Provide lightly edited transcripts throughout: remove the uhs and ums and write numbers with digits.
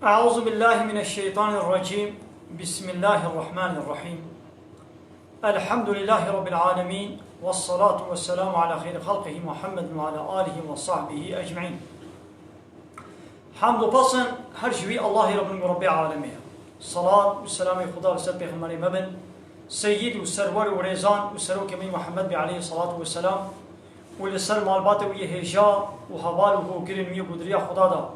أعوذ بالله من الشيطان الرجيم. بسم الله الرحمن الرحيم. الحمد لله رب العالمين، والصلاة والسلام على خير خلقه محمد وعلى آله وصحبه أجمعين. حمد و پسند هر جوی الله رب العالمين. صلاة والسلام خدا رسول پیغمبر مبن سيد وسرور وريزان وسروك من محمد عليه الصلاة والسلام ولسر مالبات ويهجا وحوال وقرن ويقدريا خدا دا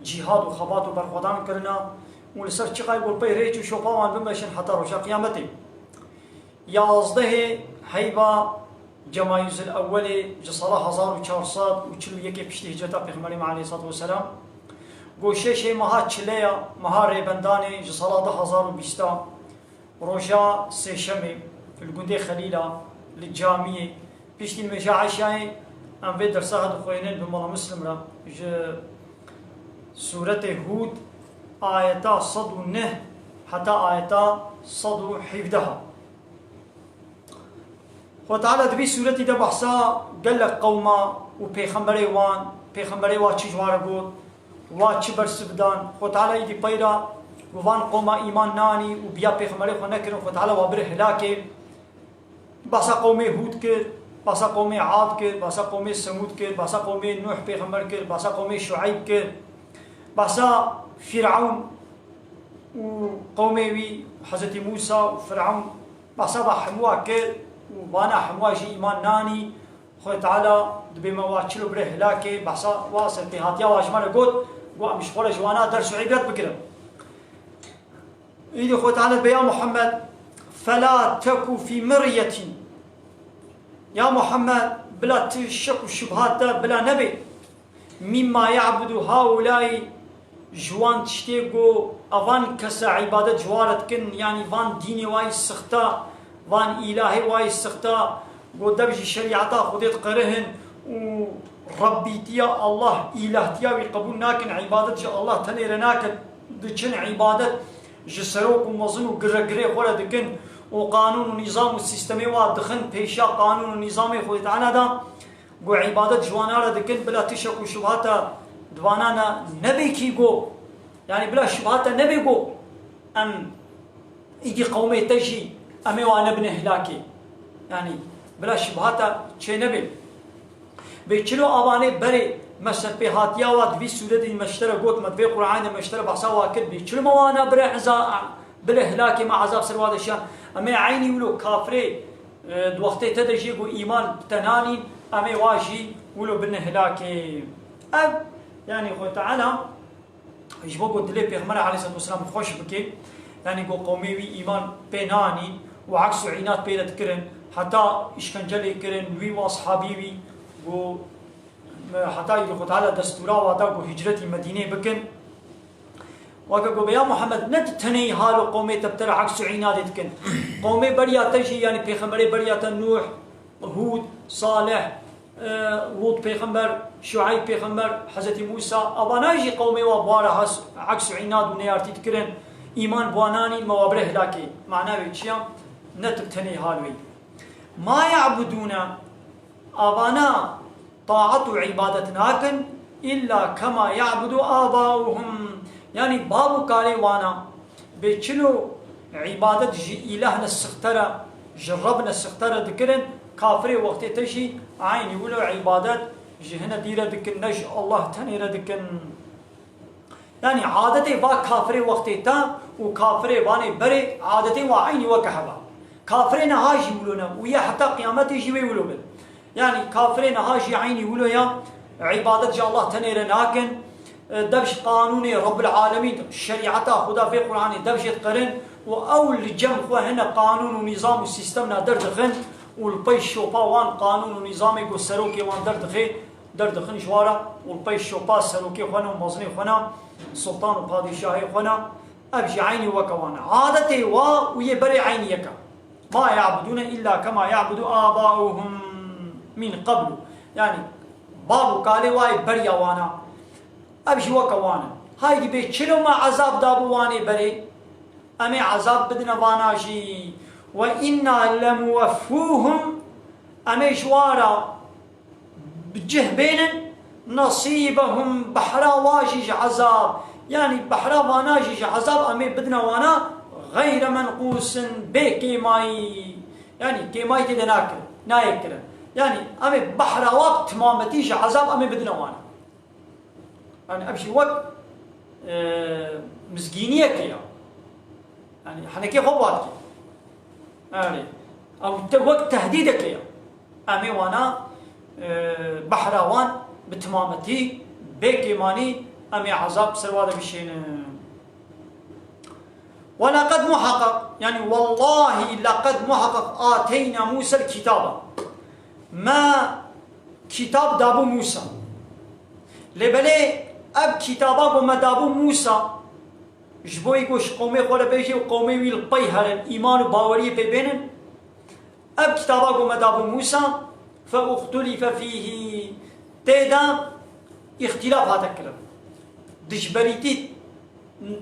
جهاد و خبات و برخودان کرنا و لسر چقای گل پی ریچ و شوپاوان بمشن حتی روشا قیامتی. 11 حیبا جمایز الاول جساله 1441 پشتی هجرتا پیغمبر علیه الصلاة والسلام گوشش مها چلیا مها ریبندان جساله 2020 روشا سهشمه الگنده خلیلا للجامعه پشتی المجاعشای ام في درسها دخوينين بمولا مسلم را سورة هود آياتا صد نه حتى آياتا صد حفظها. وتعالى دبي سورة دا بحثا قال لك قوما وبيخمبري وان چي جوار قول وان چي برسبدان. وتعالى يدي بيرا وان قوما إيمان ناني وبيا بيخمبري ونكرن. وتعالى وابر هلاكي بحثا قومي هود كر، بحثا قومي عاد كر، بحثا قومي سمود كر، بحثا قومي نوح بيخمبر كر، بحثا قومي شعيب كر، بحثا فرعون وقومي حضرت موسى وفرعون، بحثا بحموا كر وبانا حموا جي إيمان ناني. خوي تعالى دبما واتشلو بره هلاكي بحثا واصل بهاتيا واجمال قد وامش خولا جوانا درس عبرت بكرم. إذا خوي تعالى بيا محمد فلا تكو في مرية، يا محمد بلا تشك وشبهات بلا نبي مما يعبد هؤلاء جوان تشتيقو أفان كسا عبادة جوارت كن، يعني فان ديني واي سختا فان إلهي واي سختا قو دبجي شريعتا خديت قرهن وربيتيا الله إلهتيا ويقبول ناكن عبادة جا الله تنير ناكن دچن عبادة جسروك ومظن وقرقري خورا دكن وقانون ونظام والسيستمي وادخن بيشا قانون ونظامي خديت عنا دا قو عبادة جوانا دكن بلا تشك وشبهاتا دوانانا نبي كي قو، يعني بلا شبهاتا نبي قو أم إيجي قومي تجي أمي وانا ابن هلاكي، يعني بلا شبهاتا شي نبي بيچلو آواني بري مثلا بهاتيا واد في سورة المشترى قوت مدفي قرآن المشترى بحثا واكد بيچلو موانا بري بلا هلاكي مع عذاب سرواد الشام أمي عيني ولو كافري دوقتي تدجي قو إيمان تناني أمي واجي ولو بن هلاكي. يعني خوي تعالى يجبو قد لي بيغمر عليه الصلاة والسلام خوش بكي، يعني قو قومي إيمان بيناني وعكس عينات بيلت كرن حتى إشكنجلي كرن وي واصحابي وي قو حتى يقول تعالى دستورا وادا قو هجرتي مدينة بكن وقو بيا محمد نتتني حالو قومي تبتر عكس عينات كن قومي بريا تجي، يعني بيغمري بريا نوح هود صالح لوط پیغمبر شعیب پیغمبر حضرت موسی اواناجی قومي وابوارا عكس عناد ونيارتي تكرن ايمان بواناني موابره هلاكي معناه بيتشيا نتبتني هالوي ما يعبدون ابانا طاعة عبادتناكن الا كما يعبد آباؤهم، يعني بابو كالي وانا بيتشلو عبادت جي الهنا السخترة جربنا السخترة ذكرن كافري وقت تشي عيني ولو عبادات جهنا ديرة دكن نج الله تنيرة دكن، يعني عادتي با كافري وقت تا وكافري باني بري عادتي وعيني وكحبا كافري نهاجي ولونا ويا حتى قيامتي جيوي ولو بل، يعني كافري نهاجي عيني ولو يا عبادت جا الله تنيرة ناكن دبش قانوني رب العالمين شريعته خدا في القرآن دبش قرن وأول جنب هنا قانون ونظام وسيستمنا دردخن والبيش شوبا وان قانون ونظامي قو سروكي وان دردخن جوارا والبيش شوبا سروكي خنا ومزني خنا سلطان وبادشاهي خنا أبجي عيني وكوانا عادتي ويبري عيني يكا ما يعبدون إلا كما يعبد آباؤهم من قبل، يعني بابو قالي واي بريا وانا أبجي وكوانا هاي دي بيتشلو ما عذاب دابو واني بري أمي عذاب بدنا واناجي وإنا لموفوهم أمي جوارا بجه بين نصيبهم بحرا واجج عذاب يعني بحرا وانا جيش عذاب أمي بدنا وانا غير منقوص بكيماي، يعني كيماي تدي ناكل يعني أمي بحرا وقت تمامتيش عذاب أمي بدنا وانا، يعني أمشي وقت مسكينية كيا، يعني حنكي خبارك يعني أو وقت تهديدك يا أمي وانا بحراوان بتمامتي بكيماني أمي عذاب سرواد بشين. ولقد محقق يعني والله لقد محقق آتينا موسى الكتاب، ما كتاب دابو موسى لبلي أب كتابا وما دابو موسى جبوي كوش قومي قولا بيجي وقومي ويل بيهر إيمان وباوري بيبينن أب كتابا وما دابو موسى فاختلف فيه تيدا اختلاف هذا الكلام دجبريتي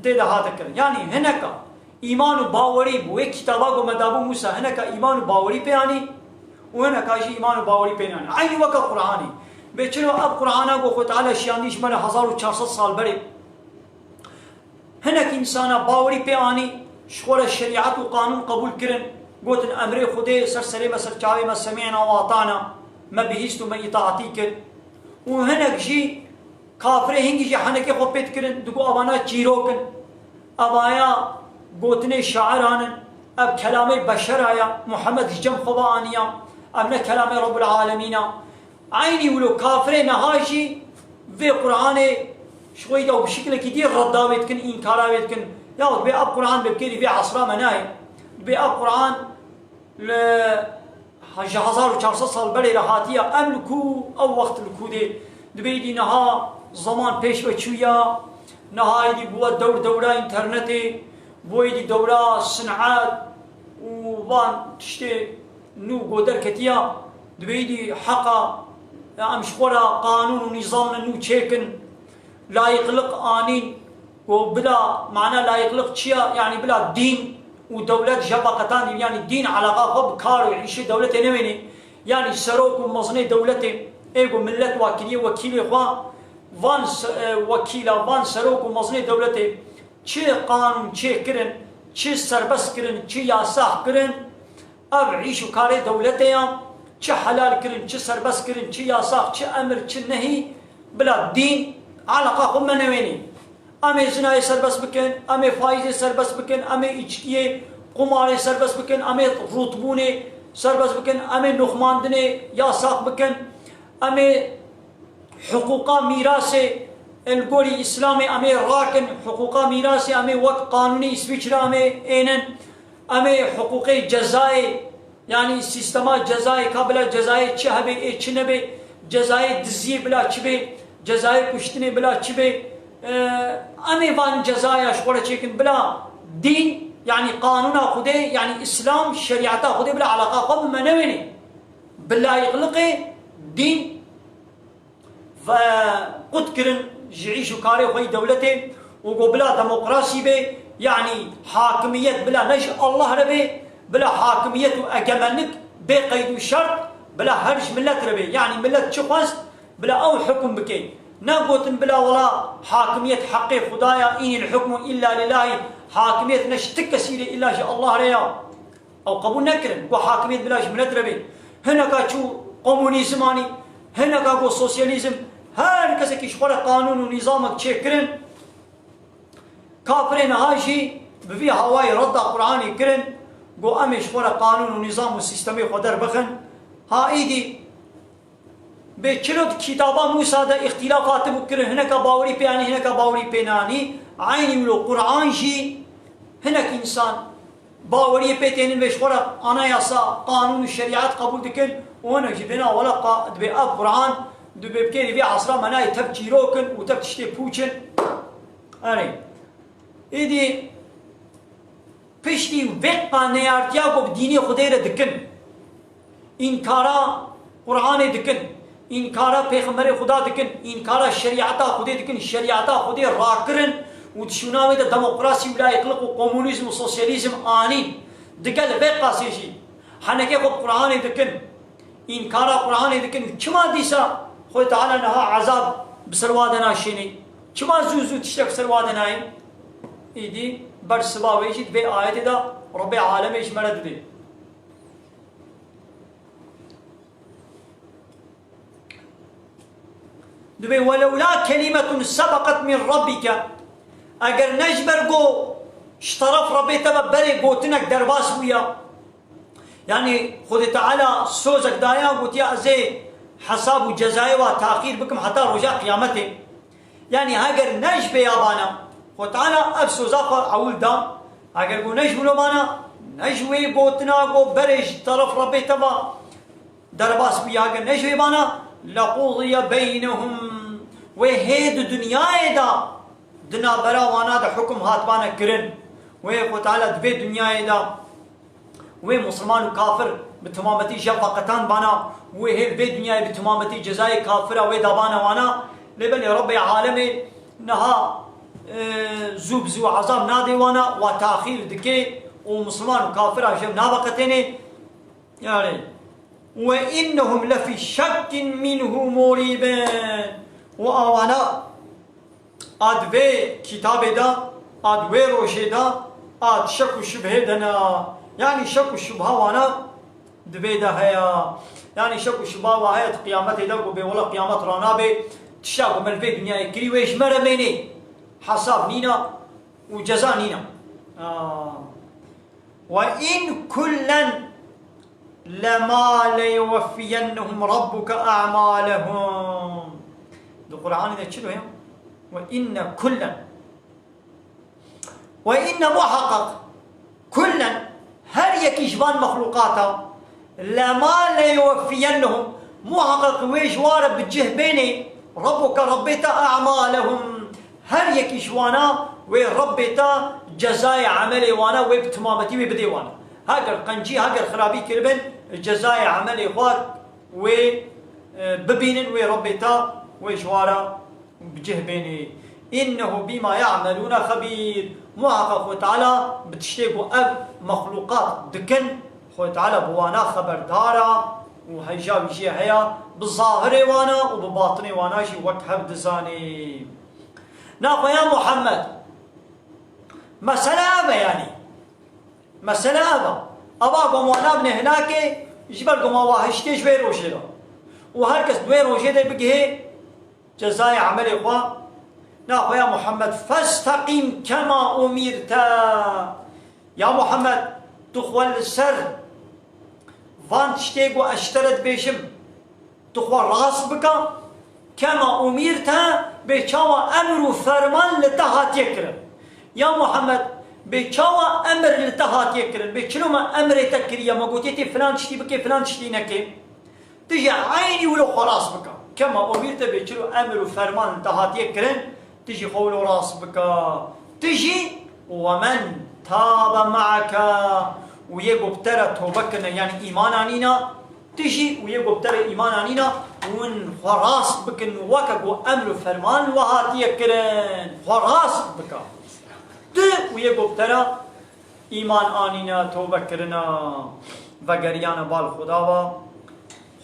تيدا هذا الكلام، يعني هناك إيمان وباوري بوي كتابا وما دابو موسى هناك إيمان وباوري بياني وهناك أجي إيمان وباوري بياني عين وقت قرآني بيشنو أب قرآنا قو تعالى شيانديش من 1400 سال بري هناك إنسانا باوري بياني شخور الشريعة وقانون قبول كرن قوت أمري خدي سر سليمة سر شعبي ما سمعنا وأطعنا ما بهيستو ما إطاعتي كر، وهناك جي كافره هنجي جي حنكي خبيت كرن دقو أبانا تشيروكن أبايا قوتني شاعران أب كلامي بشر آيا محمد جم خبا آنيا أبنا كلامي رب العالمين عيني ولو كافره نهاجي في قرآن شوي دو بشكل كتير رداويت كن إنكاراويت كن يا بي أب قرآن ببكيري في عصرا مناي بي أب قرآن ل 1400 سال بري رهاتيا أملكو أو وقت لكو دبي دي نها زمان پیش بچويا نها دي بوا دورة انترنتي بوا دي دورة صناعات وبان تشتي نو قدر كتيا دبي دي حقا أمشخورا قانون ونظامنا نو تشيكن لا يقلق آنين وبلا معنى لا يقلق تشيا يعني بلا دين ودولة جبقتان يعني الدين علاقة خب كارو يعيش دولة نويني يعني سروك ومزني دولة ايغو ملت واكلية وكيل اخوان وان وكيلا وان سروك ومزني دولة چه قانون چه كرن چه سربس كرن چه ياساح كرن اب عيشو كاري دولتيان چه حلال كرن چه سربس كرن چه ياساح چه امر چه نهي بلا دين علاقة خب نويني أمي زناي سربس بكن أمي فايزة سربس بكن أمي إجتية قمارة سربس بكن أمي رطبونة سربس بكن أمي نخماندنة ياساق بكن أمي حقوق ميراث القولي إسلامي أمي راكن حقوق ميراث أمي وقت قانوني إسبيشرا أمي إينن أمي حقوق جزائي يعني سيستما جزائي قبل جزائي چهبه إيه چنبه جزائي دزي بلا چبه جزائي كشتني بلا چبه أمي بان جزايا شغلة شيكن بلا دين يعني قانون خده يعني إسلام شريعته خده بلا علاقة قبل ما نويني بلا يغلقي دين فقد كرن جعيشو كاري خوي دولته وقو بلا ديمقراسي به يعني حاكمية بلا نجح الله ربي بلا حاكمية أجملك بقيد شرط بلا هرش ملت ربي يعني ملت شخص بلا أو حكم بكي نقوتن بلا ولا حاكمية حقي خدايا إن الحكم إلا لله حاكمية نشتك سيري إلا شاء الله ريا أو قبول نكرن وحاكمية بلا شملت ربي هنا كاتشو كومونيزماني هنا كاكو سوسياليزم هر كسا كيشخور قانون ونظامك تشكرن كافرين هاجي بفي هواي رد قرآني كرن قو أمي شخور قانون ونظام وسيستمي خدر بخن ها إيدي بچلود كتابا موسى دا اختلافات مكرن هناك باوري بياني هناك باوري بيناني عيني ملو قرآن جي هناك إنسان باوري بيتين بشخورا أنا ياسا قانون الشريعات قبول دكن وانا جبنا ولا دبي أب قرآن دبي بكيري في عصرا مناي تبجيروكن وتبتشتي بوچن أني إيدي پشتی وقتا نیارتیا کو دینی خدای را دکن انکارا قرآن دکن انکارا پیغمبر خدا دکن انکارا شریعتا خدای دکن شریعتا خدای راکرن و دشوناوی دا دموکراسی ولا اطلاق و کمونیسم و سوسیالیسم آنین دقل وقتا سیشی حنکه خود قرآن دکن انکارا قرآن دکن چما دیسا خود تعالی نها عذاب بسرواد ناشینی چما زوزو تشتك سروادناي إيدي برسبا ويجد في آية دا رب العالمين إيش مرد دي دبي ولولا كلمة سبقت من ربك أجر نجبر جو اشترف ربي تبا بري بوتنك درباس ويا يعني خذ تعالى سوزك دايا قلت يا أزي حساب وجزاء وتأخير بكم حتى رجاء قيامته يعني هاجر نجب يابانا خذ تعالى أبسو زاقر عول دام هاجر جو نجب لبانا نجوي بوتنا جو بريج طرف ربي تبا درباس ويا هاجر نجب يابانا لقضي بينهم وهيد دنيا دا دنا برا وانا دا حكم هاتبانا كرن وخذ تعالى دبي دنيا دا ومسلمان وكافر بتمامتي جفقتان بانا وهي البيت دنيا بتمامتي جزاء كافرة ودابانا وانا لبن رب العالمين نها زوبزو عذاب نادي وانا وتاخير دكي ومسلمان وكافر عشان نابقتين يعني وإنهم لفي شك منه مريبين وأوانا أدوي كتاب دا أدوي روشي دا أد شك وشبه دنا يعني شك وشبهة وانا دبيدا هيا يعني شك وشبهة وهي قيامته دا وبي ولا قيامت رانا بي تشاق من في الدنيا كري ويش مرميني حساب نينا وجزاء نينا وإن كلا لما ليوفينهم ربك أعمالهم القرآن إذا تشلو هنا وإن كلا وإن محقق كلا هل يكشفان مخلوقاته لما ليوفينهم محقق ويش وارب بالجهبيني ربك ربيت أعمالهم هل يكشوانا وربيت جزاء عملي وانا وبتمامتي وبدي وانا هاجر قنجي هاجر خرابي كربن جزاء عملي خوات وببين وربيتا وجوارا بجهبيني إنه بما يعملون خبير محقق وتعالى بتشتيقوا أب مخلوقات دكن خو تعالى بوانا خبر دارا وهيجاوي شي هيا بالظاهر وانا وبباطني وانا شي وكهب دزاني ناقو يا محمد مسألة أبا يعني مسألة أبا وانا ابن هناك جبالكم واهشتي شوي روشي دا وهركس دوي روشي دا بقيه جزاء عملي خوا ناقو يا محمد فاستقيم كما أمرت يا محمد تخوال السر فان تشتيقو اشترت بيشم تخوال راس بكا كما أمرت بيشاوى أمر فرمان لتهات يكرم يا محمد بيشاوى أمر لتهات يكرم بيشلو ما أمر تكريا ما قلتي فلان تشتي بكي فلان تشتي نكي تجي عيني ولو خلاص بكا كما أمرت بيشلو أمر فرمان لتهات يكرم تجي خولو راس بكا تجي ومن تاب معك ويجو بترى توبكنا يعني إيمان عنينا تجي ويجو بترى إيمان عنينا ون خلاص بكن وكجو أمر فرمان وهاتي كرن خلاص بكا ويجو بترى إيمان عنينا توبكرنا وجريانا بالخداوا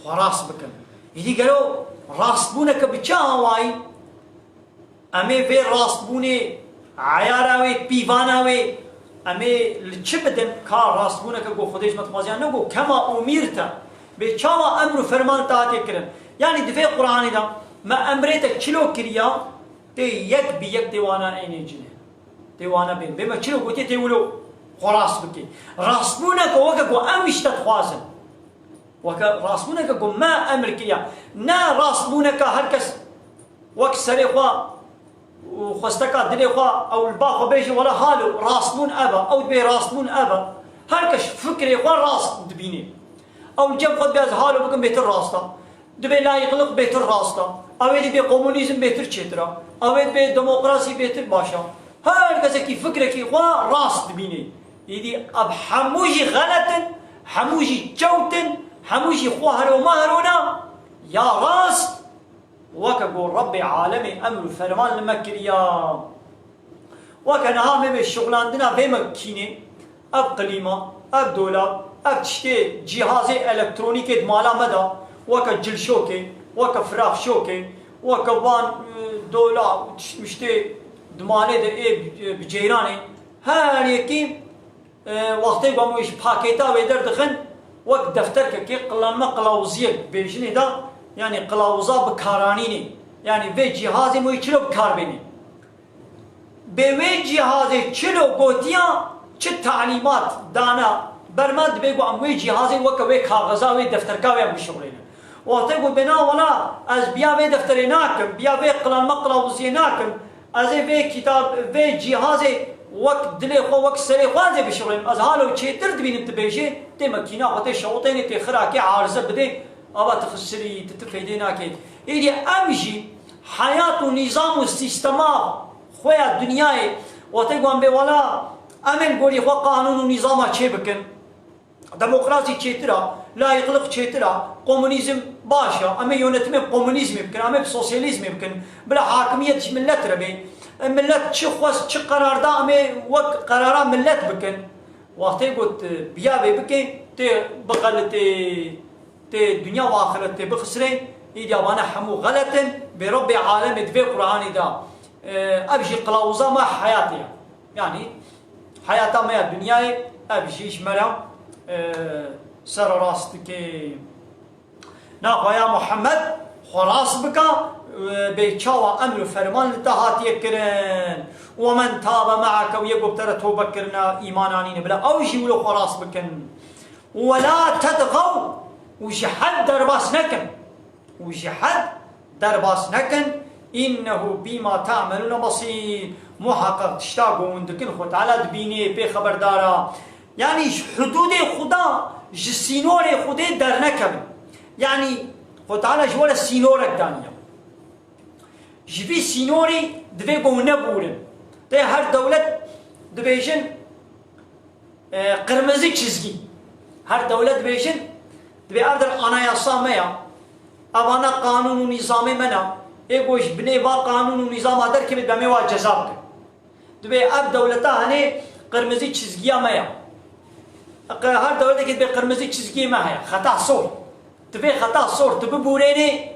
خلاص بكن يدي قالوا راس بونك بتشاواي أمي في راس بوني عياراوي بيفاناوي أمي لتشبدن كار راس بونك جو خديش متمازيان نقول كما أميرته بيشاوا أمر فرمان تاتي كرن يعني دفع قرآن دا ما أمريتك شلو كريا تي يك بيك ديوانا أين جنه ديوانا بين بما شلو قلتي تقولوا خلاص بكي راسبونك وكا جو أمش تتخوازن وكا راسبونك جو ما أمر كريا نا راسبونك هركس وك سريخوا وخستكا دليخوا أو الباخو بيجي ولا حالو راسبون أبا أو بي راسبون أبا هركش فكري خوا راس دبيني أو جب خد بيز حاله بكم بيتر راستا دبي لا يخلق بيتر راستا أويد بي كومونيزم بيتر چترا أويد بي ديمقراطي بيتر باشا هر كذا كي فكرة كي خوا راس دبيني يدي أب حموجي غلط حموجي جوتن حموجي خوا هرو ما هرونا يا راس وكجو رب عالمي أمر فرمان المكريا وكان هامي بالشغلان دنا في مكينة أب قليمة أب دولاب أب تشتي جهازي إلكترونيكي دمالا مدى وكا جل شوكي وكا فراخ شوكي وكا وان دولا وتشتي دمانه ده بجيراني هر یکی وقتی بامویش پاکیتا و دردخن وقت دفتر که قلم قلاوزیه بیشنی دا یعنی قلاوزا بکارانینی یعنی و جهازی موی چلو بکار بینی به و جهازی چلو گوتیا چه تعلیمات دانا برمد بگو اموی جهازی وقت و کاغذا و دفترکا و مشغولینه وقتی گو بنا ولا از بیا و دفتری ناکم بیا و قلم قلاوزیه ناکم از و کتاب و جهازی وقت دلی خو وقت سری خوازه بشوریم از حالو چه درد بینیم تبیشه تی مکینا خاطر شوطینی تی خراکی عارضه بده آبا تخسری تتفیده ناکید ایدی امجی حیات و نظام و سیستما خویا دنیای وقتی گوان به والا امن گوری خو قانون و نظام چه بکن دموکراسی چه ترا لایقلق چه ترا کمونیسم باشه اما یونتم کمونیسم بکن اما سوسیالیسم بکن بلا حاکمیت ملت ربی ملت چه خواست چه قرار دامه وقت قرارا ملت بکن وقتی قلت بیا بکن تی بغلت تی دنیا و آخرت تی بخسرین ایدیا وانا همو غلطن برب عالم دفع قرآنی دا ابجي قلاوزا ما حياتي يعني حياتها ما دنياي ابجيش مرا سر راستك ناقا يا محمد خلاص بكا بيتشاوى امر فرمان لتهاتي كرن ومن تاب معك ويقب ترى توبه كرنا ايمانانين بلا او شيء ولو خلاص بكن ولا تدغوا وجحد درباس نكن وجحد درباس نكن انه بما تعملون بصير محقق تشتاقوا وندكن خو تعالى دبيني بي خبردارا يعني حدود خدا جسينور خدا در نكن يعني خو تعالى جوال سينورك دانيا جبي سينوري دبي قونا بورن تي هر دولة دبيشن قرمزي چizgi هر دولة دبيشن دبي أردر أناياسا ميا أوانا قانون و نظام منا ايقوش بني با قانون و نظام أدر كمت بميوا جزاب دبي أب دولتا هني قرمزي چizgiya ميا هر دولة كت بي قرمزي چizgi ما هيا خطأ صور دبي خطأ صور تبي بوريني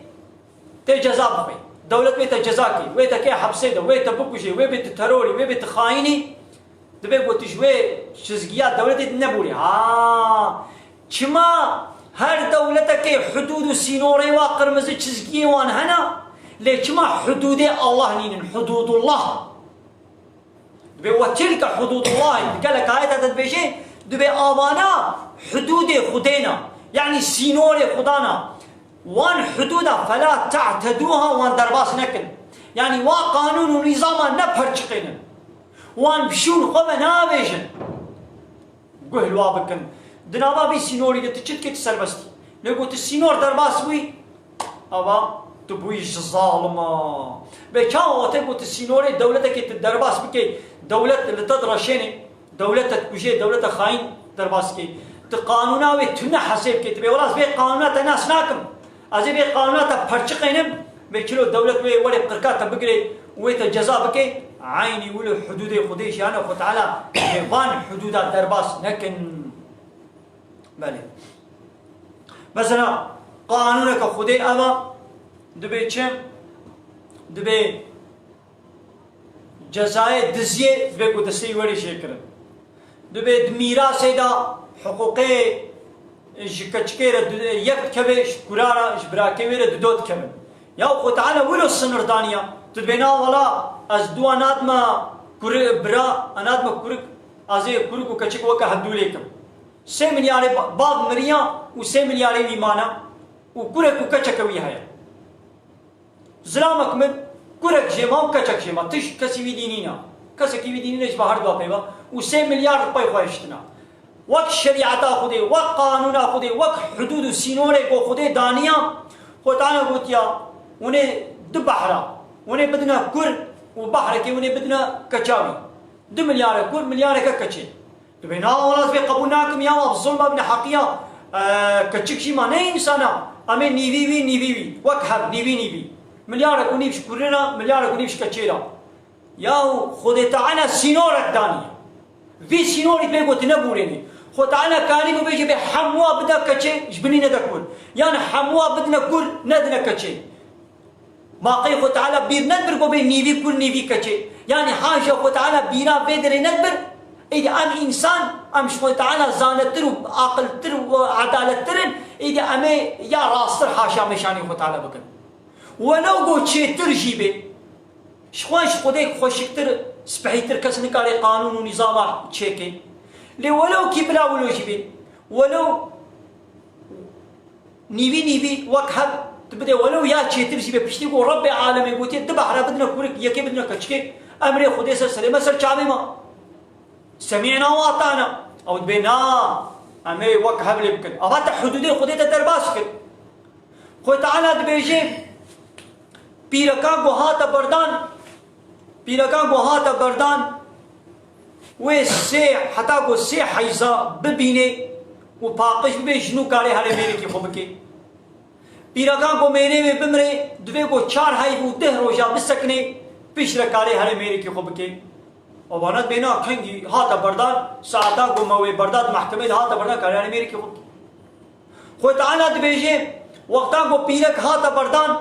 تي جزاب بي دولة بيت جزاكي ويتا كي حبسيده ويتا بكوشي ويبت تروري ويبت خايني دبي قلتش وي شزقيات دولة النبوري كما هر دولة كي حدود سينوري وقرمز شزقي وان هنا لكما حدود الله نين حدود الله دبي وتلك حدود الله قال لك آيات تدبيشي دبي آبانا حدود خدينا يعني سينوري خدانا وان حدودها فلا تعتدوها وان درباس نكن يعني وا قانون ونظام نبهرچقين وان بشون قوة نابيشن قهل وابكن دنابا بي سينوري تشت كت سربستي لقوت السينور درباس وي ابا تبويش ظالمة بكاو وتقوت السينوري دولتك تدرباس بكي دولة اللي تدرشيني دولة تكوشي دولة خاين درباس كي تقانونا وي تنا حسيب كي تبي وراس بي قانونات ناس ناكم ازي بي قانونات فرشقينم بكيلو دولة وي ولي بقركات بقري ويت الجزاء بكي عيني ولو حدود خديش انا يعني تعالى يبان حدودات درباس لكن بله مثلا قانونك خدي ابا دبي چم دبي جزاء دزيه دبي کو دسي وري شكر دبي ميراث دا حقوقي شكچكير يك كبش قرارا جبراكي وير دودت كم يا خو تعالى ولو السنردانيا تدبينا ولا از دوانات ما كور برا انات ما كور ازي كوركو كچك وكا حدوليكم 6 مليار باغ مريا و 6 مليار ايمانا و كوركو كچك وي هيا زلامك من كورك جيما و كچك جيما تش كسي دينينا كسي كي دينينا بهر دوا بيبا و 6 مليار باي خواشتنا وك شريعتا خودي وك قانونا خودي وك حدود سينوري کو خودي دانيا خدانا قوتيا وني دبحرا وني بدنا كور وبحر كي وني بدنا كچاوي 2 مليار كور مليار كچي تبينا ولا في قبولناكم يا الظلم ابن حقيا كچكشي ما نه انسانا امي نيفي وكهب نيفي مليار كوني بشكرنا مليار كوني بشكچيرا يا خود تعالى سينورك دانيا في سينوري بيقول تنبوريني خود تعالى كاني بيجي بحموا بدا كچي جبني ندكون يعني حموا بدنا كور ندنا كچي باقي خو تعالى بير ندبر قو بين نيفي كل نيفي كتشي يعني حاجة خو تعالى بيرا بيدري ندبر إذا أم إنسان أم خو تعالى زانتر وعقلتر وعدالتر إذا أمي يا راستر حاشا مشاني خو تعالى بكن ولو قو تشيتر جيبه شخوانش خودك خوشكتر سبحيتر كس نكاري قانون ونظام تشيكي لي ولو كبلا ولو جيبه ولو نيفي وكهب تبدأ ولو يا تشيتر جيبه بشتي قو رب عالمي قوتي دبح بدنا كورك يكي بدنا كشكي أمري خودي سلمة سر شعبي ما سمعنا وأطعنا أو تبينا أمي وكهب لي بكن أفات حدودي خودي تدرباسك خو تعالى تبيجي پیرکا گوهات بردان پیرکا گوهات بردان و سه حتی گو سه حیزا ببینه و پاقش به جنو کاری هر میری کی خوب کی پیرکا گو میره و بمره دوی گو چار های و 10 روزا بسکنه پیش رکاری هر میری کی خوب کی و بانات بینا کنگی هات بردان ساعتا گو موی برداد محکمه هات بردان کاری هر میری کی خوب خو تعالی دبیجه وقتا گو پیرک هات بردان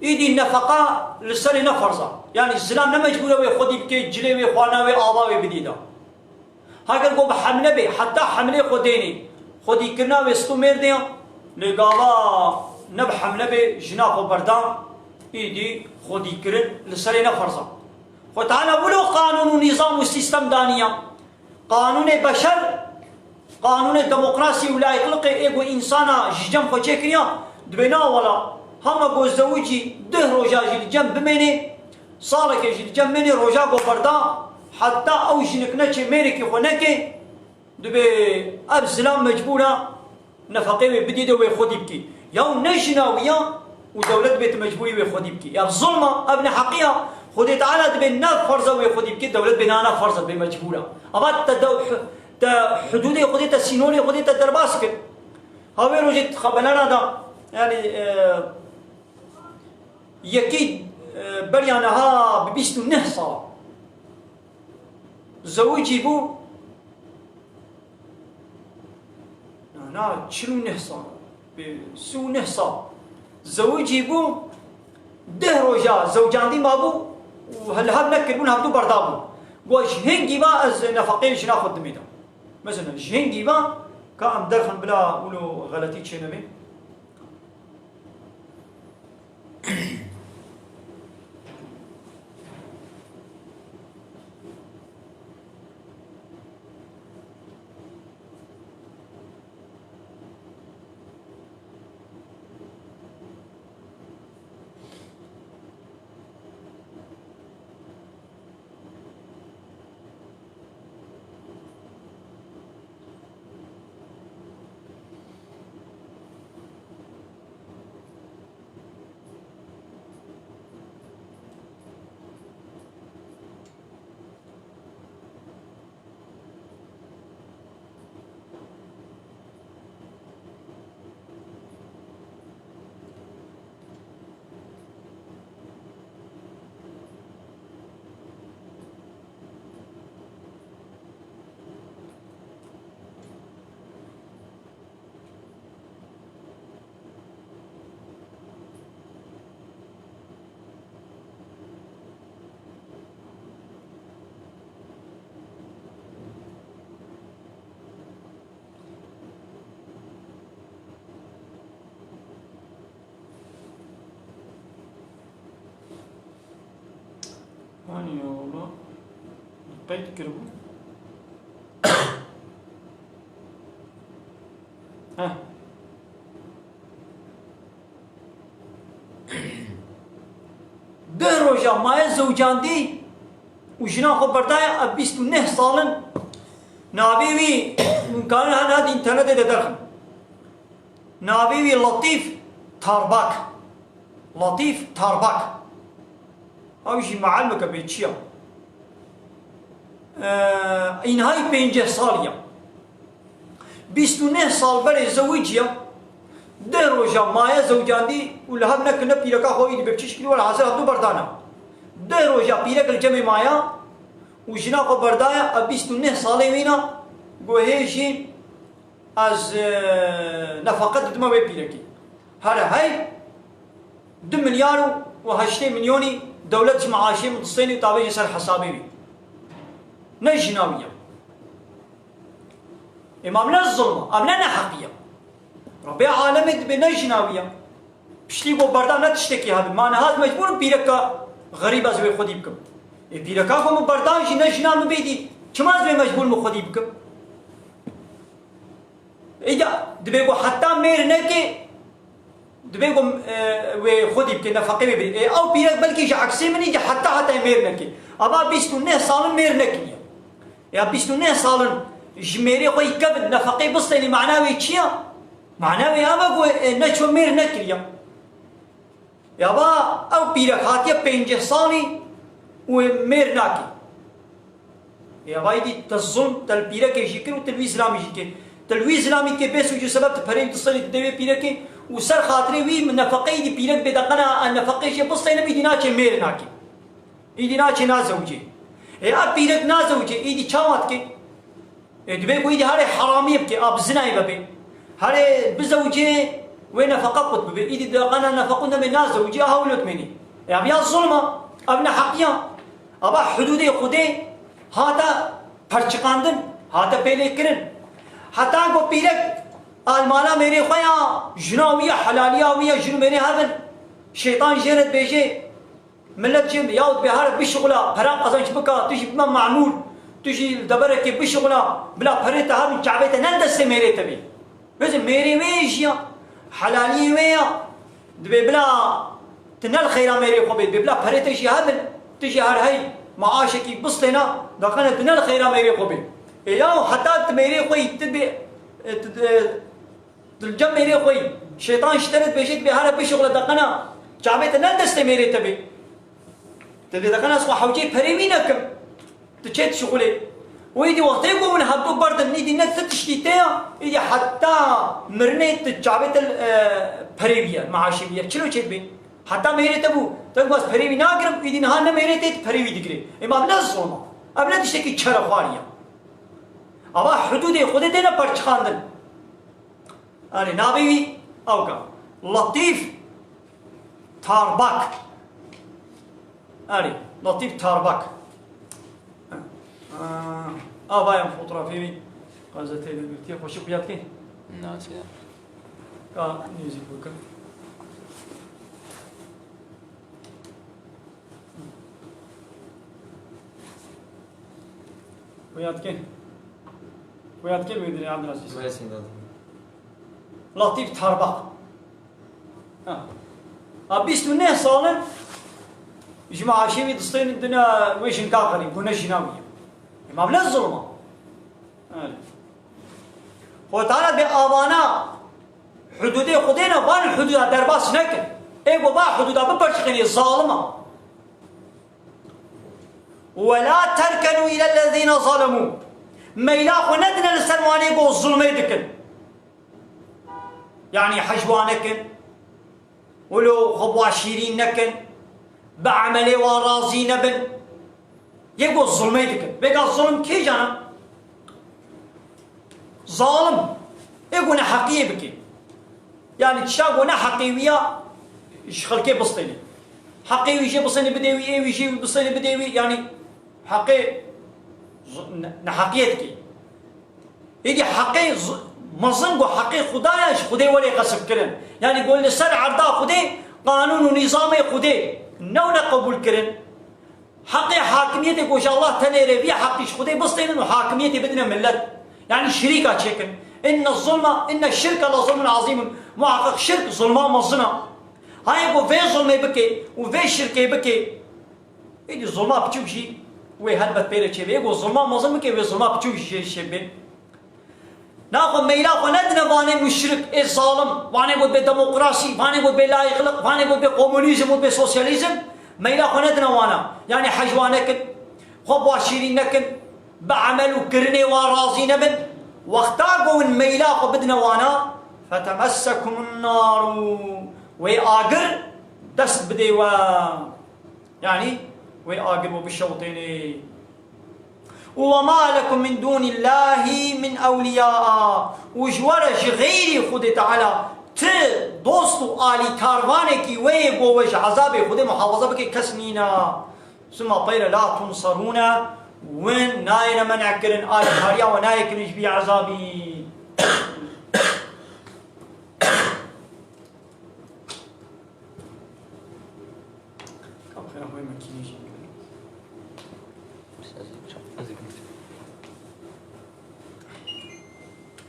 إيدي النفقة للسنة نفرزة يعني الزلام نمجبورة ويخدي بكي جلي ويخوانا وآبا وبديدا هاكر قو بحمله بي حتى حمله خديني خدي كرنا ويستو ميردين لقابا نب حمله بي جناق وبردان إيدي خدي كرن للسنة نفرزة وتعالى ولو قانون ونظام وسيستم دانيا قانون بشر قانون الديمقراطي ولا يخلق إيجو إنسانا ججم خجيكيا دبنا ولا هما گو زوجي 10 روجا جيل جنب بميني صالك جيل جنب مني روجا گو بردا حتى او جنك نچ ميركي خنكي دبي اب سلام مجبوره نفقه بديده ويخدي بكي يا نجنا ويا ودولة بيت مجبوري ويخدي بكي يا الظلمه ابن حقيقه خدي تعالى دبي ناف فرضه ويخدي بكي دولة بنانا فرضه بمجبوره ابات حدود خدي تسينوني خدي تدرباسك هاوي روجت خبلنا دا يعني يكيد بريانها ببيستو نهصا زوجي بو أنا شنو نهصا بسو نهصا زوجي بو 10 روجا زوجان دي ما بو وهل هب نكرون هبدو بردابو قوش هنجي با از نفقين شنا خد ميدا مثلا جهنجي با كام درخن بلا ولو غلطي تشينمي هاني والله بيت كربو ها ده روجا ما زوجان دي وجنا خبردايا أبيستو نه صالن نابيوي كان هذا إنترنت ده درخم نابيوي لطيف تارباك لطيف تارباك أو شيء معلمك بيتشيا إنهاي 5 سالية 29 سال بري زوجيا ده روجا مايا زوجان دي ولا هم نكنا بيركا خوي دي بتشكل ولا حاصل عبدو بردانا ده روجا بيرك الجمع مايا وجنا خو بردايا 29 سالي وينا گوهيشي از نفقت دما بيركي هذا هاي 2 مليار و8 مليوني دولة معاشي متصيني وطابجي سر حسابي بي نجناوية إمامنا الظلمة أمنا حقية ربي عالمي بنجناوية بشتي بو بردام لا تشتكي هذا ما أنا هذا مجبور بيركا غريب أزوي خدي بكم بيركا كم بردام جي نجنا مبيدي كم أزوي مجبور مخدي بكم إذا دبيكو حتى مير نكي دبيكو وخدي بكم نفقي بي أو بيرك بلكي جا عكسي من يجي حتى مير نكي أبا 29 سال مير نكي يا 29 سال جميري خوي كبد نفقي بسطني معناوي تشيا معناوي أبا نشو مير نكريا يا با أو بيرك هاتيا 50 سالي ومير ناكي يا با يدي تظلم تل بيرك يجيكر وتلوي إسلامي يجيكر تلوي إسلامي كي بس وجو سبب تفريد تصلي تدوي بيرك وسر خاطري وي من نفقي دي بيرك بدقنا النفقي شي بسطني بيدينا شي مير ناكي يدينا شي نازوجي يا بيرك نازوجي يدي شاوات كي دبي بويدي هاري حرامي بكي اب زناي ببي هاري بزوجي وين فقط ببي ايدي دقنا نفقنا من ناس زوجي هاولت مني يا بيا الظلمه ابن حقيا ابا حدودي خدي هذا فرچقاندن هذا بيلكرن حتى کو بيرك المانا मेरे خويا جناويه حلاليه ويا جنو मेरे هذا شيطان جرت بيجي ملت جيم ياود بهار بشغله فرام قزنش بكا تجي بما معمول تجي دبرك بشغله بلا فريت هم كعبته نندس मेरे تبي بس मेरे ويجيا حلاليه ويا دبي بلا تنال خيرا मेरे خو بلا فريت شي هبل تجي هر هي معاشك بسطنا دقنا تنال خيرا मेरे خو يا حتى मेरे خوي تبي الجم मेरे خوي شيطان اشترت بيجيك بهار بشغله دقنا كعبته نندس मेरे تبي تبي دقنا اسمع حوجي فريمينكم تشيت شغلي ويدي وقتيكم من هبطوا برد نيدي نت تشتيتها يدي حتى مرنيت تجابت الفريبيا معاشية شلو تشيت بين حتى ميري تبو تقول بس فريبي ناقرب يدي نهار ميري تيت فريبي دقري إما بلا الظلمة أبلا تشتكي شرف واريا أما حدود خودي تينا برشخاندن أنا نابي أوكا لطيف تارباك أنا لطيف تارباك بایم فوتوغرافی قضیه بگیرتی خوشی بیاد کی؟ نه چیه؟ کا میوزیک بکن. بیاد کی میدونی عبدالعزیز؟ مرسی داد. لطیف تارباق. 29 سال جماعة شيء دستين الدنيا ويش نكاخري بنا جناوية. ما بلا الظلمة. هو تعالى بأمانة حدودي خدينا بان حدود درباس نكن. إيه وبا حدود ببرشقني الظالمة. ولا تركنوا إلى الذين ظلموا. ما يلاقوا ندنا للسلواني يقول الظلم يدكن. يعني حجوانكن ولو خبوا عشيرين نكن بعملي ورازي نبن يقول الظلم يدكن. بقى الظلم كي جانا ظالم يقول حقيقي بكي يعني تشاقونا حقيقية خلقي بسطيني حقيقي يجي بسطيني بديوي يجي بسطيني بديوي يعني حقيقي نحقيتك يجي حقيقي مظنقو حقيقي خدايش خدي ولي قسم كرن يعني يقول لي سر عرضا خدي قانون ونظامي خدي نونا قبول كرن حقي حاكميتك وش الله تنيري بيا حقيش خدي بسطيني وحاكميتي بدنا ملت يعني شريكة شكل إن الظلم إن الشرك لظلم عظيم محقق شرك ظلمان مظلمة هاي يقول في ظلم يبكي وفي شرك يبكي يجي الظلمة بتشوشي ويهدبت بيرك شيء يقول الظلمان مظلمة كي والظلمة بتشوشي شيء ناخذ ميلاق وندنا واني مشرك إيه ظالم واني يقول بالديمقراطي واني يقول باللا يخلق واني يقول بالكومونيزم وبالسوسياليزم ميلاق وندنا وانا يعني حجوانك خبوا شيرينك بعمل وكرني ورازي نبن واختاقوا من ميلاق بدنا وانا فتمسكم النار ويآقر دست بديوا يعني ويآقروا بالشوطين وما لكم من دون الله من أولياء وجورج غيري خد تعالى دوست و آلی کاروانێکی وەیە بۆ وەش عەزابێ خودێ محافظە بکەی کەس نینە ثم پەیرە لا تونصەرونە ون نایەنە مەنعکردن ئالی کاریاوە نایەکردنش بی عەزابی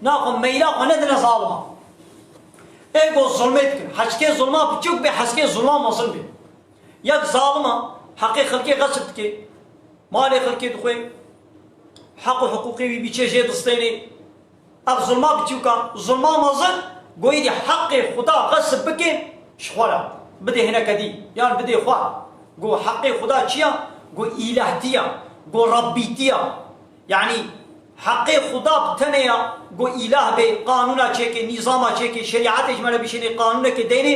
ناقم ميلا وندنا ظالما ايغو ظلمت حشكي ظلما بتشوك بحسكي ظلما مظلم بي ياك ظالما حقي خلقي غصب كي مالي خلقي دخوي حق حقوقي بيچه جي دستيني اف ظلما بتشوكا ظلما مظلم قوي دي حقي خدا غصب بكي شخولا بدي هنا كدي يعني بدي خوا قو حقي خدا چيا قو إلهتيا قو ربيتيا يعني حقي خدا بتنيا قو إله بي قانونا چيكي نظاما چيكي شريعتش مالا بيشيني قانونا كي ديني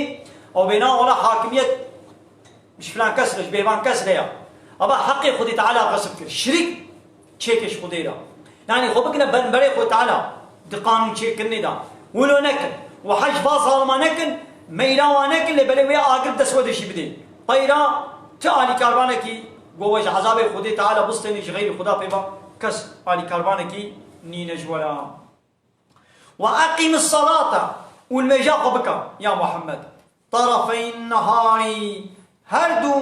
او بنا ولا حاكمية مش فلان كسرش بيبان كسريا ابا حقي خدي تعالى غصب كر شريك چيكش خدي دا يعني خو بكنا بنبري خو تعالى دي قانون چيكني دا ولو نكن وحج باز ظالما نكن ميلا نكن لبلوية آقب دسودشي بدي طيرا تعالي كاربانكي قوش عذاب خدي تعالى بستنيش غير خدا بيبا كس آلي كاربانكي نينج ولا وأقم الصلاة والمجا قبك يا محمد طرفي النهار هردو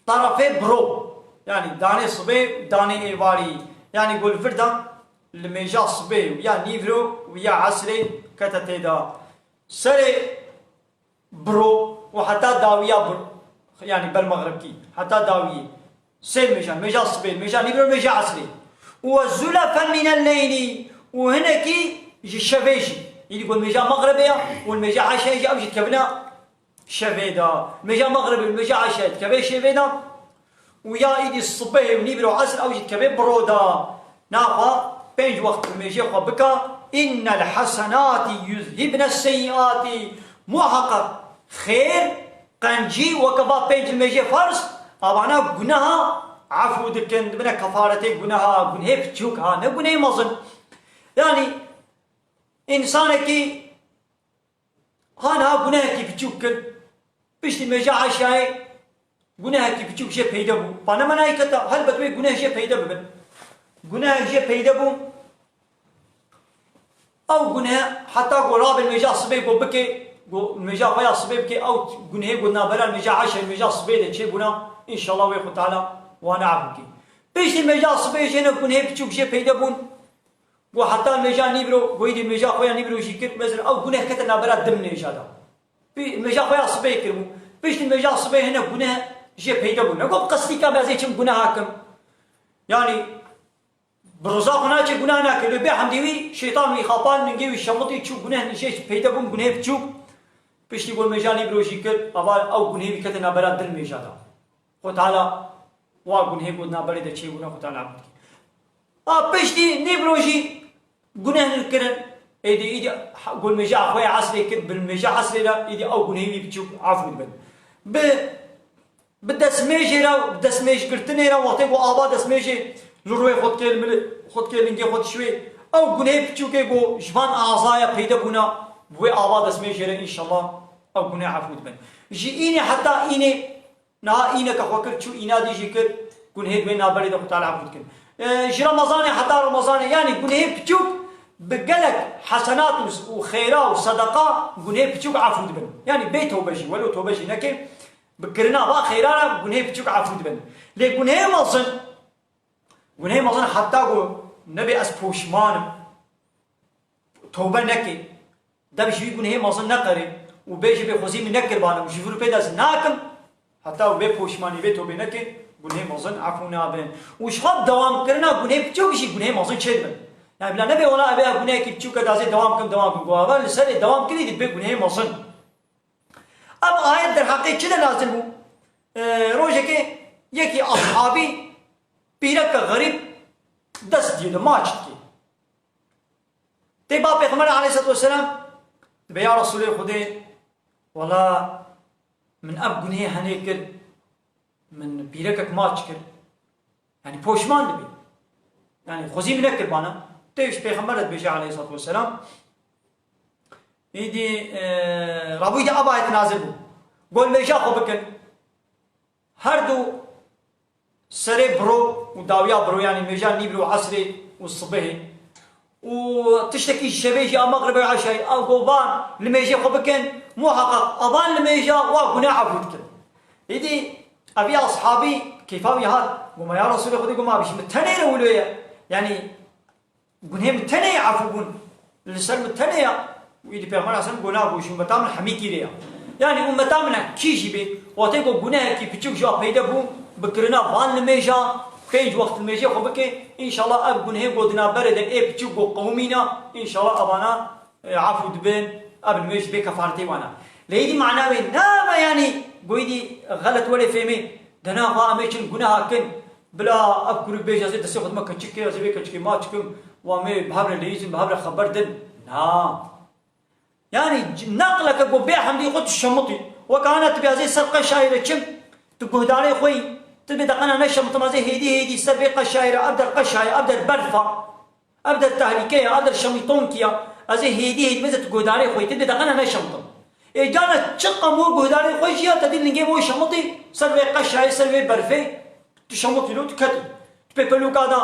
طرفي برو يعني داني صبي داني إيواري يعني قول فردا المجا صبي يا نيفرو ويا عسري كتتيدا سري برو وحتى داوية برو يعني بالمغرب كي حتى داوية سيل مجا صبي مجا نيفرو مجا عسري وزلفا من الليل وهنا كي يجي الشفيشي يقول مجا مغربية والمجا عشاء يجي أوجد كبنا شفيدا مجا مغربي والمجا عشاء كبي شفيدا ويا إيدي الصبح ونيبرو عصر أوجد كبي برودا ناقا بينج وقت المجا بكا إن الحسنات يذهبن السيئات محقق خير قنجي وكفا بينج المجا فرس أبانا قناها عفو دكن بنا كفارتي قناها قنهي بتشوكها نقنهي مظن يعني إنسانك هانا قناهك بتشوكل بيشتي مجا عشاي قناهك بتشوك شيء بيدا بو بانا مناي كتا هل بتوي قناه شيء بيدا ببن قناه شيء بيدا بو أو قناه حتى قراب المجا صبي بو بكي المجا فيا صبي بكي أو قناه قلنا برا المجا عشاي المجا صبي ده شيء قنا إن شاء الله ويخو تعالى وانا عبكي بيشتي المجا صبي جينا قناه بتشوك شيء بيدا بون وحتى المجا نيبرو ويدي المجا خويا نيبرو شيكر مثلا او غناه كتنا برا دم نيشادا المجا خويا صبي كرمو بيش المجا صبي هنا غناه جي بيدا بو نكو قصدي كما زي كم غناه حكم يعني بروزا هنا شي غناه ناكل بي حمدي شيطان يخاطان نجي الشمطي تشوف غناه نشي بيدا بو غناه بتشوف بيش يقول المجا نيبرو شيكر او غناه كتنا برا دم نيشادا خو تعالى وا غناه قلنا بري ده شي غناه خو تعالى بيشتي نيبروجي قناه الكرن ايدي قول مجا خويا عصري كد بالمجا عصري لا ايدي او قنهيمي بتشوف عفو بن بدسميجي را بدسميج قرتني را وقتي بو ابا دسميجي لروي خد كيل لنجي خد شوي او قنهي بتشوكي بو جبان اعضايا بيدا بونا بو ابا دسميجي را ان شاء الله او قناه عفو بن جي اني حتى اني نا اني كخوكر شو انا دي جيكر قنهي بين نابري ده تعالى عفو كن جي رمضان حتى رمضان يعني قنهي بتشوك بقلك حسنات وخيرات وصدقة قنهي بتشوك عفو دبن يعني بيت توبجي ولو توبجي لكن بكرنا با خيرانا قنهي بتشوك عفو دبن ليه قنهي مظن حتى قو نبي أسبوشمان توبة نكي ده بشوي قنهي مظن نقري وبيجي بخوزي من نكر بانا وشوفوا بيداز ناكم حتى وبي بوشماني بي توبة نكي قنهي مظن عفو نابن وشخاب دوام كرنا قنهي بتشوك شي قنهي مظن شيء دبن يعني بلا نبي ولا أبي أقولها كي بتشوك دازي دوام كم قوابا لسه دوام كذي تبي قنهي مظن أب آيات در حقيقة كذا نازل بو روجك يكي أصحابي بيرك غريب دست ديد ما أشتكي تبى بيغمر عليه الصلاة والسلام تبى يا رسول الله خدي ولا من أب قنهي هنيكر من بيركك ما أشكر يعني بوشمان نبي يعني خوزي منكر بانا تيش بيغمرت بيجي عليه الصلاة والسلام إيدي رابوي دا أبا يتنازل بو قول ميجا خو بكن هردو سري برو وداويا برو يعني ميجا نيبرو عصري والصبحي وتشتكي الشبيجي أو مغربي عشاي أو قوبان لميجا خو بكن محقق أبان لميجا وقنا عفوتكن إيدي أبي أصحابي كيفاوي هاد وما يا رسول الله خدي قوما بيش متنين ولويا يعني قنهم متنين عفوبون لسر متنين ويدي بيغمار عسان قنا بوش ومتامن حميكي ليا يعني ومتامن كيجي بي واتيقو قنا كي بيشوك جوا بيدا بو بكرنا فان لميجا كيج وقت الميجا خو بكي إن شاء الله أب قنهم قدنا برد إيه بيشوكو قومينا إن شاء الله أبانا عفو دبين أب الميج بي كفارتي وانا ليدي معناه ناما يعني قويدي غلط ولا فهمي دنا فاميشن قناها كن بلا أذكر بيجا زي تسيخد ما كنشكي زي كنشكي ما تشكم وامي بهبر ليزن بهبر خبر دن نا يعني نقلك أقول بيع حمدي قلت الشمطي وكانت بهذه سرقة شاعرة كم تقهداري خوي تبي دقنا نشمط ما زي هيدي سرقة شاعرة أبدر قشاية أبدر برفة أبدر تهليكية أبدر شميطونكية أزي هيدي ماذا تقهداري خوي تبي دقنا نشمط إيه جانا تشقى مو قهداري خوي شيا تدين نجي مو شمطي سرقة قشاية سرقة برفة تشمطي له تكتب تبي بلو كذا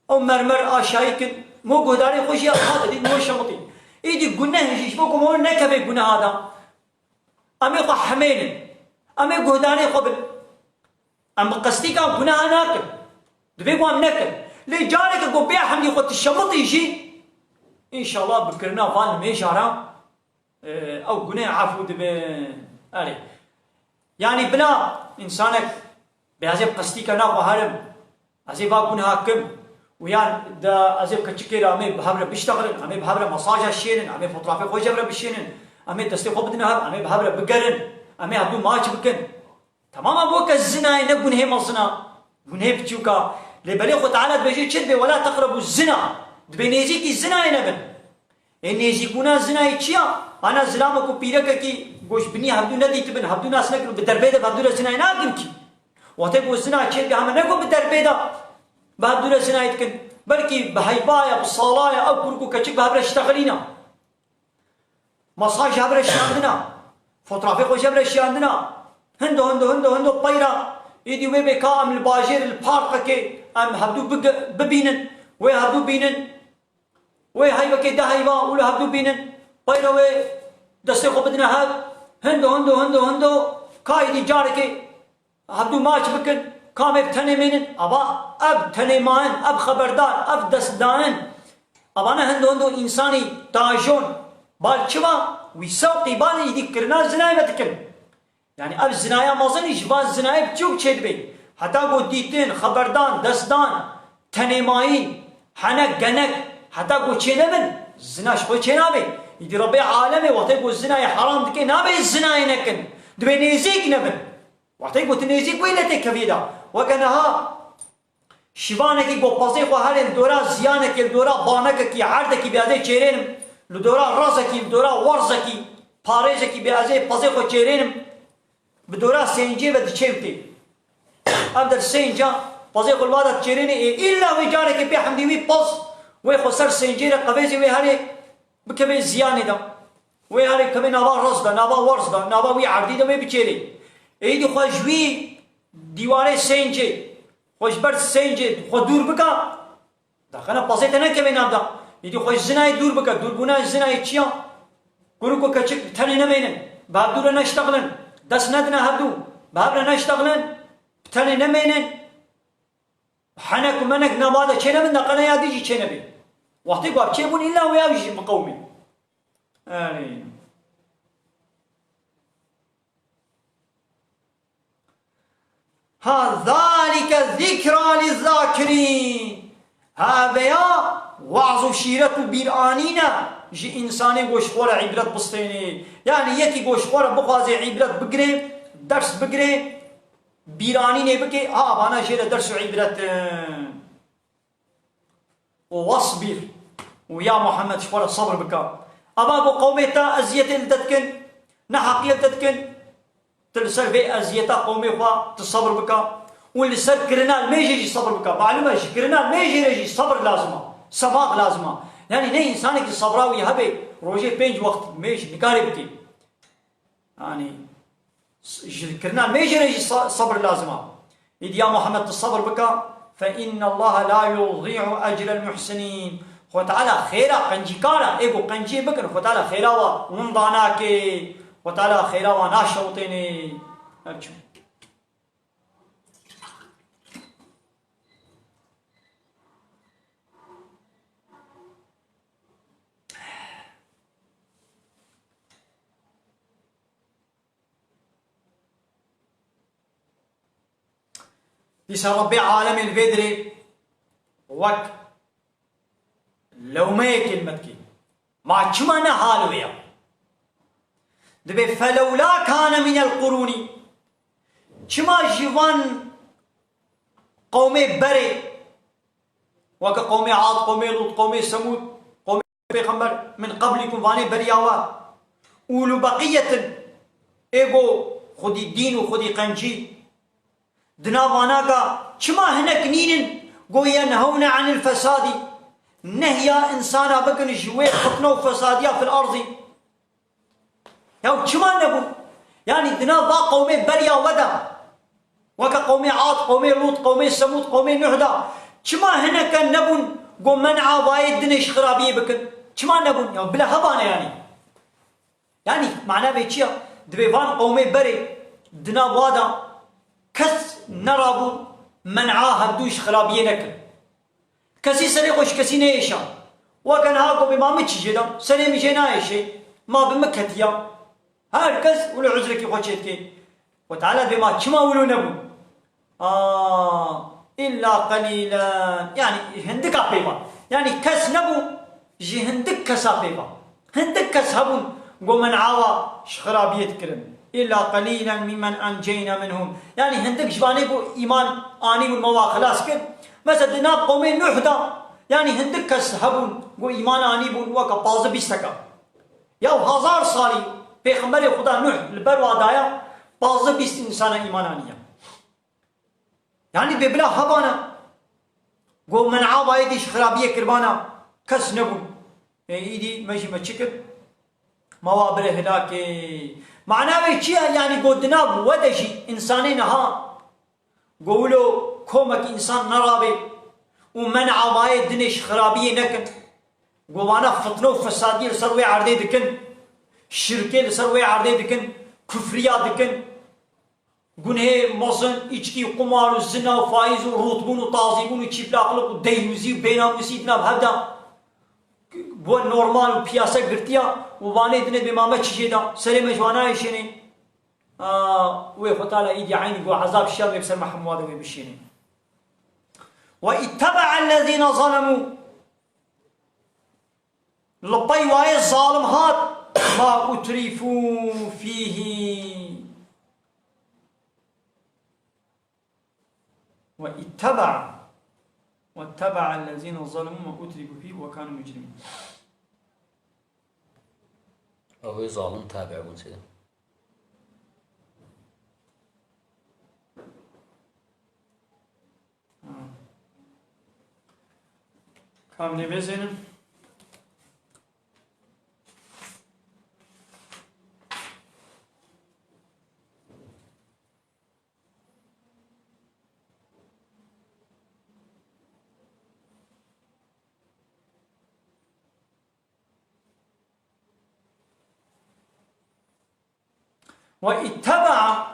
أو مرمر آشايكن مو قهداري خوي شيا هذا تدين مو شمطي إيدي قلنا هجيش بوكم هو نكبه قلنا هذا أمي قا حمين أمي قهداني قبل أم قصدي كان قلنا ناكل دبيقوا أم ناكل لي جارك أقول بيع حمدي قلت الشمط يجي إن شاء الله بكرنا فان ميشارا أو قلنا عفو دبي أري يعني بلا إنسانك بهذا قصدي كان أقوى هرم هذا قلنا هاكم ويان دا أزيب كتشكير أمي بهبرة بيشتغلن أمي بهبرة مساجة شيرن أمي فطرافة خوش جبرة بشيرن أمي دستي خوب بدنا أمي بهبرة بقرن أمي هبدو ماش بكن تمام أبوك الزنا ينقون هي مصنا قون هي بتشوكا لبلي خو تعالى بيجي تشدبي ولا تقربوا الزنا دبينيزيك الزنا ينبن إنيزيكونا الزنا يتشيا أنا زلامكو بيرك كي قوش بني هبدو ندي تبن هبدو ناس نكرو بدربيدا هبدو الزنا يناقن كي واتبو الزنا تشدبي هم نكو بدربيدا بهبدو الزنا يتكن بلكي بهيبايا بالصلايا أو كركو كتشك بهبرة اشتغلينا مصاج هبرة اشتغلنا فطرافي خوش هبرة اشتغلنا هندو طيرة يدي ويبي كام الباجير البارقة كي أم هبدو ببينن وي هبدو بينن وي هايبا كي دا هايبا ولا هبدو بينن طيرة وي دستي خو بدنا هاد هندو كايدي جاركي هبدو ماش بكن كام ابتني منن أبا ابتني مان أب خبردار أب دستدان أبانا هندو إنساني تاجون بالشوا ويسوقي بالي يدي كرنا زناي بتكن يعني أب زنايا مازن إجبان زناي بتشوك شد بي حتى قد ديتين خبردان دستدان تنماين حنك جنك حتى قد شنبن زناش قد شنابي يدي ربي عالمي وقت قد زناي حرام دكي نابي الزناي نكن دبي نيزيك نبن وقت قد نيزيك ويلا تكفيدا وكانها شيفانك قد بازيخو هل الدورا زيانك الدورا بانك كي عردك بهذه شيرين لدورا رازك لدورا ورزك باريزك بهذه بازيخو شيرين بدورا سينجي بدشيبتي أبدر سينجا بازيخو الوادة شيرين إلا ويجارك بحمدي وي باز ويخسر سينجي قبيزي ويهاري بكبي زياني دا ويهاري كبي نابا رزدا نابا ورزدا نابا وي عردي دا وي بچيري ايدي خوشوي دیواره سنجي خوش برد سنجي خو دور بكا داخنا بازيت انا كبي نابدا يدي خوش زناي دور بكا دور بنا زناي چيا كروكو كچك تني نمينن باب دور نشتغلن دس ندنا هبدو باب نشتغلن تني نمينن حنك منك نبادا چينا من دقنا يادي چينا بي وقتي قاب چيبون إلا وياوش مقومي آمين ذلك ذكرى للذاكرين هذا وعظ شيرة بيرانينا جي إنساني قوشخورة عبرت بسطيني يعني يكي قوشخورة بقوازي عبرت بقري درس بقري بيرانيني بكي بانا شيرة درس عبرت واصبر ويا محمد شخورة صبر بكا أباقو قوميتا أزيت الدتكن نحقية الدتكن تلسر في أزيتا قومي خوا تصبر بكا واللي سر كرنال ما يجي صبر بكا معلومة كرنال ما يجي صبر لازمه صباغ لازمه يعني ني إنسانك الصبراوي هبي روجي 5 وقت ميش نكاري بكي يعني كرنا ميجي صبر لازمه إذ يا محمد الصبر بك فإن الله لا يضيع أجر المحسنين خو تعالى خيرا قنجي كارا إيقو قنجي بكن خو تعالى خيرا ونضاناكي خو تعالى خيرا وناشوطيني أرجو يسا ربي عالم الفيدري وك لو ما كلمتك ما كمانا حالويا دبي فلولا كان من القرون كما جيوان قومي بري وك قومي عاد قومي لوط قومي ثمود قومي پیغمبر من قبلكم واني برياوا اولو بقية ايغو خودي دين وخودي قنجي دناواناكا كما هناك نين قو ينهون عن الفساد نهيا إنسانا بكن جوي خطنا وفساديا في الأرض يو كما نبو يعني دناوا قومي بريا ودا وكا قومي عاد قومي لوط قومي ثمود قومي نهدا كما هناك نبون قو منعا وايد دنيش خرابية بكن كما نبون يو بلا هبانا يعني معناه بيتشيا دبيفان قومي بري دناوا دا كس نرابو منعاها بدوش خرابية نكر كسي سري خوش كسي نيشا وكان هاكو بما متش جدا سري مشي نايشي ما بمكتيا هاي كس ولو عزرك خوشيتكي وتعالى بما كما ولو نبو إلا قليلا يعني هندك عبيبا يعني كس نبو جي هندك كسا بيبا هندك كس هبون قو منعاوا شخرابية كرم إلا قليلا ممن أنجينا منهم يعني هندك جباني بو إيمان آني والموا خلاص كد مثلا دناب قومي نوحدا يعني هندك كسهبون بو إيمان آني بو وكا باز بيستكا يو 1000 صالي پیغمبر خدا نوح البروا دايا باز بيست إنسان إيمان آنيا يعني ببلا هبانا قو منعا بايدش خرابية كربانا كس نبون إيدي ماشي مچكر موابر هلاكي معناه بيشيا يعني قدنا ودشي إنساني نها قولوا كومك إنسان نرابي ومنع وايد دنيش خرابية نكن قوانا فتنو فسادية لسروي عردي دكن شركة لسروي عردي دكن كفرية دكن قنه مصن إجكي قمار الزنا وفايز وروتبون وطازيبون وشيبلا قلق وديوزي وبيناموسي دناب هبدا بو نورمال و پیاسه گرتیا و وانه دنه بمامه چیجه دا سری مجوانه شنی وی خطالا ایدی عینی گو عذاب شر بسر محمد وی بشینی و اتبع الذين ظلموا لبي واي الظالم هات ما اترفوا فيه واتبع الذين ظلموا ما أتركوا فيه وكانوا مجرمين. هو ظالم تابع سيدي. كم نبيزين؟ واتبع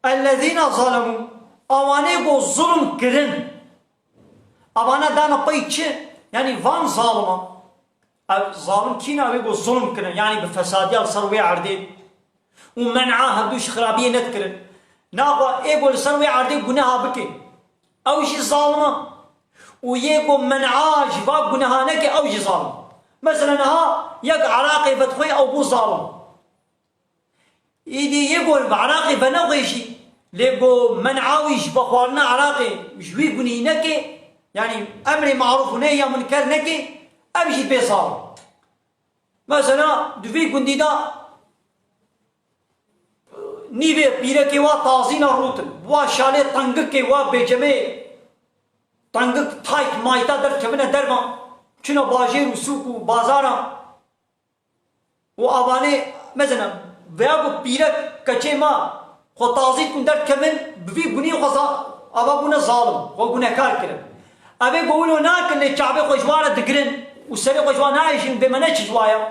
الذين ظلموا اوانيغو ظلم كرن ابانا دانا بيتش يعني فان ظالمه الظالم كينا بيقول ظلم كرن يعني بفساديال سروي عردي ومنعها بدوش خرابيه نذكرن ناقوا ايقول سروي عردي قناها بكي او شي ظالمه ويقول منعها جباب قناها نكي او شي ظالم مثلا ها يق عراقي فتخوي او بو ظالم إيدي يقول بعراقي بنوغيشي ليقو منعاويش بخوارنا عراقي جوي بني نكي يعني أمري معروف نيا منكر نكي أمشي بيصار مثلا دوفي كندي دا نيبي بيركي وا تازينا روتن وا شالي طنقكي وا بيجمي طنقك تايت مايتا در تبنا درما چنا باجر و سوق و بازارا و آوانه مثلا ویاگو پیرک کچه ما خو تازی کن درد کمن بوی گونی خزا آبا گونه ظالم خو گونه کار کرد اوه گولو ناکن لی چعبه خوشواره دگرن و سری خوشواره نایشین بمنه چجوایا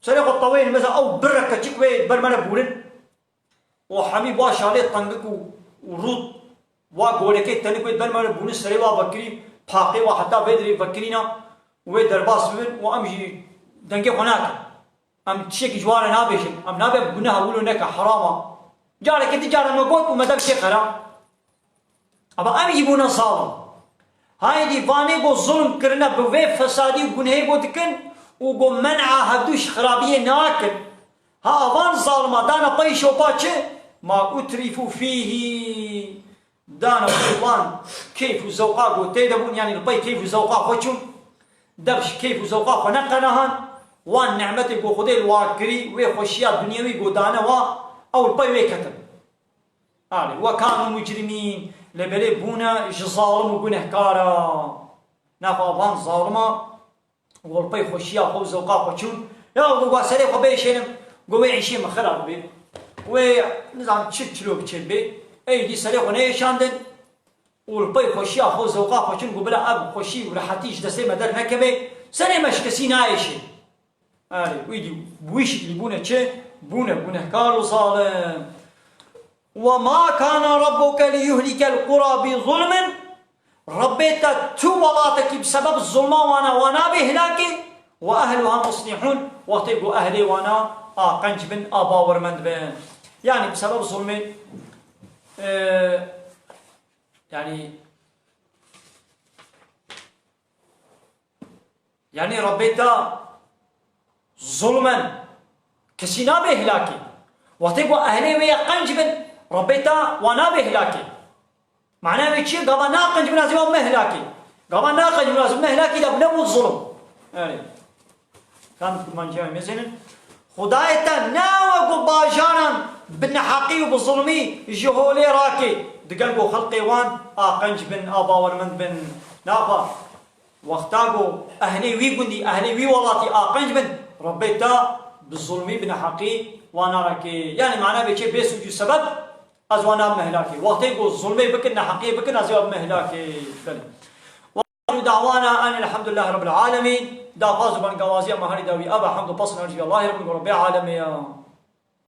سری خو طویل مثلا او برک کچک وید برمنه بورن و حمی با شاله تنگک و رود و گولکی تنک وید برمنه بورن سری با بکری پاقی و حتی بدری بکرینا و درباس ببن و امجی دنگی خناکن ام تشيك جوار نابيشن ام نابي بناها ولو نك حراما جارك انت جار مقود ومدام شي خرا ابا ام يجيبونا صالم هاي دي فاني بو ظلم كرنا بوي فسادي وغنهي بو دكن وغو منع هدوش خرابيه ناكل ها افان ظالما دانا قيشو باتش ما اترفوا فيه دانا قربان كيف زوقا تيدبون يعني البي كيف زوقا خوشم دبش كيف زوقا خنقناهن وان نعمتي بو خدي الواكري وخشيات دنيوي قدانا او البي ويكتب وكانوا مجرمين لبلي بونا ظالم وغنهكارا نافا ظالما والبي خشيا خو زوقا خوشون يا الله سري خو بيشينم قوي عيشي مخرب بي و نظام تشلو بتشبي اي دي سري خو نيشاندن والبي خشيا خو زوقا خوشون قبلا اب خشي وراحتيش دسي مدر نكبي سري مش كسي نايشي ويدي بويش اللي بونا تشي بونا كارو ظالم وما كان ربك ليهلك القرى بظلم ربيت توبلاتك بسبب الظلم وانا بهلاكي واهلها مصلحون وتبقوا اهلي وانا قنج بن ابا ورمند بن يعني بسبب ظلمي يعني ربيت ظلما كسينا بهلاكي وتبقوا اهلي ويا قنج بن ربيتا وانا بهلاكي معناه بيشي قبا ناقنج بن ازيوم مهلاكي قبا ناقنج بن ازيوم مهلاكي ده بنبو الظلم يعني كان من جاي مثلا خدايتا ناوغو باجانا بن حقي وبظلمي جهولي راكي دقنقو خلقي وان قنج بن ابا ورمند بن نافا واختاقو اهلي وي قندي اهلي وي ولاتي قنج بن ربيتا بالظلمي بن حقي وانا راكي يعني معناه بيشي بيسوجو سبب ازوانا مهلاكي وقتي الظلمي بكنا حقي بكنا ازوانا مهلاكي دعوانا ان الحمد لله رب العالمين دا فاز بن قوازي مهاري داوي ابا حمد بصنا الله رب العالمين